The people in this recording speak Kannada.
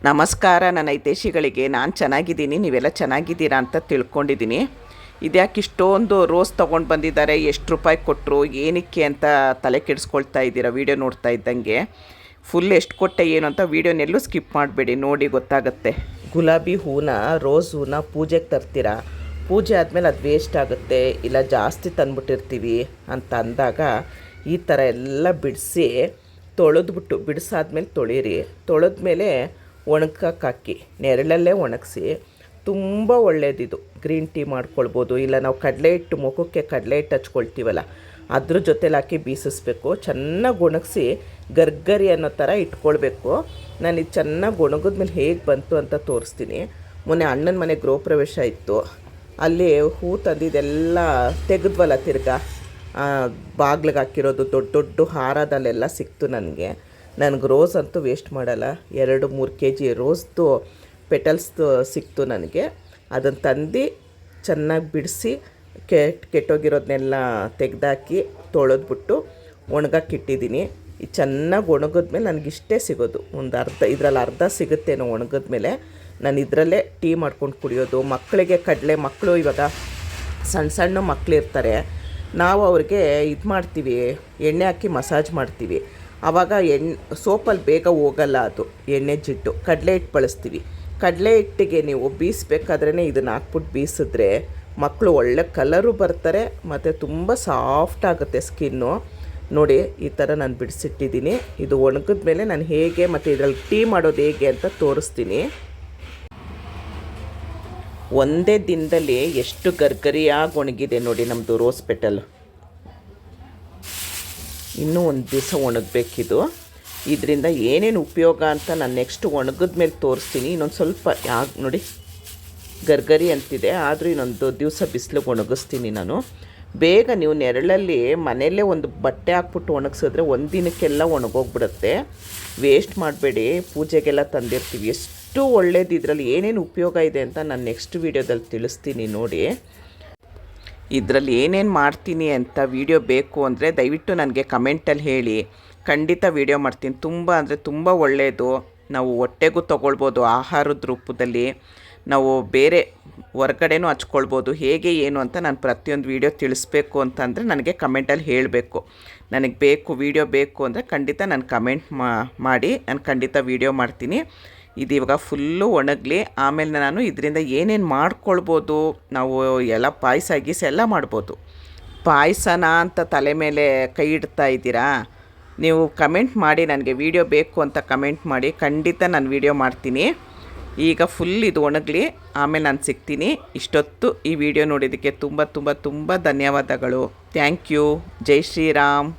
ನಮಸ್ಕಾರ ನನ್ನ ಹಿತೈಷಿಗಳಿಗೆ. ನಾನು ಚೆನ್ನಾಗಿದ್ದೀನಿ, ನೀವೆಲ್ಲ ಚೆನ್ನಾಗಿದ್ದೀರಾ ಅಂತ ತಿಳ್ಕೊಂಡಿದ್ದೀನಿ. ಇದ್ಯಾಕೆ ಇಷ್ಟೊಂದು ರೋಸ್ ತೊಗೊಂಡು ಬಂದಿದ್ದಾರೆ, ಎಷ್ಟು ರೂಪಾಯಿ ಕೊಟ್ಟರು, ಏನಕ್ಕೆ ಅಂತ ತಲೆ ಕೆಡಿಸ್ಕೊಳ್ತಾ ಇದ್ದೀರಾ ವೀಡಿಯೋ ನೋಡ್ತಾ ಇದ್ದಂಗೆ. ಫುಲ್ ಎಷ್ಟು ಕೊಟ್ಟೆ ಏನು ಅಂತ ವೀಡಿಯೋನೆಲ್ಲೂ ಸ್ಕಿಪ್ ಮಾಡಬೇಡಿ, ನೋಡಿ ಗೊತ್ತಾಗುತ್ತೆ. ಗುಲಾಬಿ ಹೂನ, ರೋಸ್ ಹೂನ ಪೂಜೆಗೆ ತರ್ತೀರಾ, ಪೂಜೆ ಆದಮೇಲೆ ಅದು ವೇಸ್ಟ್ ಆಗುತ್ತೆ, ಇಲ್ಲ ಜಾಸ್ತಿ ತಂದುಬಿಟ್ಟಿರ್ತೀವಿ ಅಂತ ಅಂದಾಗ ಈ ಥರ ಎಲ್ಲ ಬಿಡಿಸಿ ತೊಳೆದ್ಬಿಟ್ಟು, ಬಿಡಿಸಾದ್ಮೇಲೆ ತೊಳೀರಿ, ತೊಳೆದ್ಮೇಲೆ ಒಣಗಕ್ಕೆ ಹಾಕಿ ನೆರಳಲ್ಲೇ ಒಣಗಿಸಿ, ತುಂಬ ಒಳ್ಳೆಯದಿದು. ಗ್ರೀನ್ ಟೀ ಮಾಡ್ಕೊಳ್ಬೋದು, ಇಲ್ಲ ನಾವು ಕಡಲೆ ಹಿಟ್ಟು, ಮುಖಕ್ಕೆ ಕಡಲೆ ಹಿಟ್ಟು ಹಚ್ಕೊಳ್ತೀವಲ್ಲ ಅದ್ರ ಜೊತೆಲಿ ಹಾಕಿ ಬೀಸಿಸ್ಬೇಕು. ಚೆನ್ನಾಗಿ ಒಣಗಿಸಿ ಗರ್ಗರಿ ಅನ್ನೋ ಥರ ಇಟ್ಕೊಳ್ಬೇಕು. ನಾನು ಇದು ಚೆನ್ನಾಗಿ ಒಣಗಿದ್ಮೇಲೆ ಹೇಗೆ ಬಂತು ಅಂತ ತೋರಿಸ್ತೀನಿ. ಮೊನ್ನೆ ಅಣ್ಣನ ಮನೆ ಗೃಹ ಪ್ರವೇಶ ಇತ್ತು, ಅಲ್ಲಿ ಹೂ ತಂದಿದ್ದೆಲ್ಲ ತೆಗೆದ್ವಲ್ಲ, ತಿರ್ಗಾ ಬಾಗ್ಲಿಗೆ ಹಾಕಿರೋದು ದೊಡ್ಡ ದೊಡ್ಡ ಹಾರದಲ್ಲೆಲ್ಲ ಸಿಕ್ತು ನನಗೆ. ನನಗೆ ರೋಸ್ ಅಂತೂ ವೇಸ್ಟ್ ಮಾಡಲ್ಲ, 2-3 kg ರೋಸ್ದು ಪೆಟಲ್ಸ್ದು ಸಿಕ್ತು ನನಗೆ. ಅದನ್ನು ತಂದು ಚೆನ್ನಾಗಿ ಬಿಡಿಸಿ ಕೆಟ್ಟೋಗಿರೋದನ್ನೆಲ್ಲ ತೆಗೆದಾಕಿ ತೊಳೆದ್ಬಿಟ್ಟು ಒಣಗಕ್ಕಿಟ್ಟಿದ್ದೀನಿ. ಇದು ಚೆನ್ನಾಗಿ ಒಣಗಿದ್ಮೇಲೆ ನನಗಿಷ್ಟೇ ಸಿಗೋದು, ಒಂದು ಅರ್ಧ, ಇದರಲ್ಲಿ ಅರ್ಧ ಸಿಗುತ್ತೇನೋ ಒಣಗಿದ್ಮೇಲೆ. ನಾನು ಇದರಲ್ಲೇ ಟೀ ಮಾಡ್ಕೊಂಡು ಕುಡಿಯೋದು. ಮಕ್ಕಳಿಗೆ ಮಕ್ಕಳು ಇವಾಗ ಸಣ್ಣ ಸಣ್ಣ ಮಕ್ಕಳಿರ್ತಾರೆ, ನಾವು ಅವ್ರಿಗೆ ಇದು ಮಾಡ್ತೀವಿ, ಎಣ್ಣೆ ಹಾಕಿ ಮಸಾಜ್ ಮಾಡ್ತೀವಿ. ಆವಾಗ ಸೋಪಲ್ಲಿ ಬೇಗ ಹೋಗಲ್ಲ ಅದು ಎಣ್ಣೆ ಜಿಡ್ಡು. ಕಡಲೆ ಹಿಟ್ಟು ಬಳಸ್ತೀವಿ. ಕಡಲೆ ಹಿಟ್ಟಿಗೆ ನೀವು ಬೀಸಬೇಕಾದ್ರೇ ಇದನ್ನು ಹಾಕ್ಬಿಟ್ಟು ಬೀಸಿದ್ರೆ ಮಕ್ಕಳು ಒಳ್ಳೆ ಕಲರು ಬರ್ತಾರೆ ಮತ್ತು ತುಂಬ ಸಾಫ್ಟ್ ಆಗುತ್ತೆ ಸ್ಕಿನ್ನು. ನೋಡಿ ಈ ಥರ ನಾನು ಬಿಡಿಸಿಟ್ಟಿದ್ದೀನಿ. ಇದು ಒಣಗಿದ ಮೇಲೆ ನಾನು ಹೇಗೆ ಮತ್ತು ಇದರಲ್ಲಿ ಟೀ ಮಾಡೋದು ಹೇಗೆ ಅಂತ ತೋರಿಸ್ತೀನಿ. ಒಂದೇ ದಿನದಲ್ಲಿ ಎಷ್ಟು ಗರ್ಗರಿಯಾಗಿ ಒಣಗಿದೆ ನೋಡಿ ನಮ್ಮದು ರೋಸ್ ಪೆಟಲ್. ಇನ್ನೂ ಒಂದು ದಿವಸ ಒಣಗಬೇಕಿದು. ಇದರಿಂದ ಏನೇನು ಉಪಯೋಗ ಅಂತ ನಾನು ನೆಕ್ಸ್ಟ್ ಒಣಗಿದ ಮೇಲೆ ತೋರಿಸ್ತೀನಿ. ಇನ್ನೊಂದು ಸ್ವಲ್ಪ ನೋಡಿ ಗರ್ಗರಿ ಅಂತಿದೆ, ಆದರೂ ಇನ್ನೊಂದು ದಿವಸ ಬಿಸಿಲಿಗೆ ಒಣಗಿಸ್ತೀನಿ ನಾನು. ಬೇಗ ನೀವು ನೆರಳಲ್ಲಿ ಮನೆಯಲ್ಲೇ ಒಂದು ಬಟ್ಟೆ ಹಾಕ್ಬಿಟ್ಟು ಒಣಗಿಸಿದ್ರೆ ಒಂದು ದಿನಕ್ಕೆಲ್ಲ ಒಣಗೋಗ್ಬಿಡುತ್ತೆ. ವೇಸ್ಟ್ ಮಾಡಬೇಡಿ, ಪೂಜೆಗೆಲ್ಲ ತಂದಿರ್ತೀವಿ. ಎಷ್ಟು ಒಳ್ಳೇದು, ಇದರಲ್ಲಿ ಏನೇನು ಉಪಯೋಗ ಇದೆ ಅಂತ ನಾನು ನೆಕ್ಸ್ಟ್ ವೀಡಿಯೋದಲ್ಲಿ ತಿಳಿಸ್ತೀನಿ ನೋಡಿ. ಇದರಲ್ಲಿ ಏನೇನು ಮಾಡ್ತೀನಿ ಅಂತ ವೀಡಿಯೋ ಬೇಕು ಅಂದರೆ ದಯವಿಟ್ಟು ನನಗೆ ಕಮೆಂಟಲ್ಲಿ ಹೇಳಿ, ಖಂಡಿತ ವೀಡಿಯೋ ಮಾಡ್ತೀನಿ. ತುಂಬ ಅಂದರೆ ತುಂಬ ಒಳ್ಳೆಯದು. ನಾವು ಹೊಟ್ಟೆಗೂ ತೊಗೊಳ್ಬೋದು, ಆಹಾರದ ರೂಪದಲ್ಲಿ ನಾವು ಬೇರೆ ಹೊರಗಡೆನೂ ಹಚ್ಕೊಳ್ಬೋದು. ಹೇಗೆ ಏನು ಅಂತ ನಾನು ಪ್ರತಿಯೊಂದು ವೀಡಿಯೋ ತಿಳಿಸ್ಬೇಕು ಅಂತಂದರೆ ನನಗೆ ಕಮೆಂಟಲ್ಲಿ ಹೇಳಬೇಕು. ನನಗೆ ಬೇಕು, ವೀಡಿಯೋ ಬೇಕು ಅಂದರೆ ಖಂಡಿತ ನಾನು ಕಮೆಂಟ್ ಮಾಡಿ ನಾನು ಖಂಡಿತ ವೀಡಿಯೋ ಮಾಡ್ತೀನಿ. ಇದು ಇವಾಗ ಫುಲ್ಲು ಒಣಗಲಿ, ಆಮೇಲೆ ನಾನು ಇದರಿಂದ ಏನೇನು ಮಾಡ್ಕೊಳ್ಬೋದು, ನಾವು ಎಲ್ಲ ಪಾಯಸ ಗೀಸ ಎಲ್ಲ ಮಾಡ್ಬೋದು. ಪಾಯಸನ ಅಂತ ತಲೆ ಮೇಲೆ ಕೈ ಇಡ್ತಾ ಇದ್ದೀರಾ, ನೀವು ಕಮೆಂಟ್ ಮಾಡಿ, ನನಗೆ ವೀಡಿಯೋ ಬೇಕು ಅಂತ ಕಮೆಂಟ್ ಮಾಡಿ, ಖಂಡಿತ ನಾನು ವೀಡಿಯೋ ಮಾಡ್ತೀನಿ. ಈಗ ಫುಲ್ ಇದು ಒಣಗಲಿ, ಆಮೇಲೆ ನಾನು ಸಿಗ್ತೀನಿ. ಇಷ್ಟೊತ್ತು ಈ ವಿಡಿಯೋ ನೋಡಿದ್ದಕ್ಕೆ ತುಂಬ ತುಂಬ ತುಂಬ ಧನ್ಯವಾದಗಳು. Thank you. ಜೈ ಶ್ರೀರಾಮ್.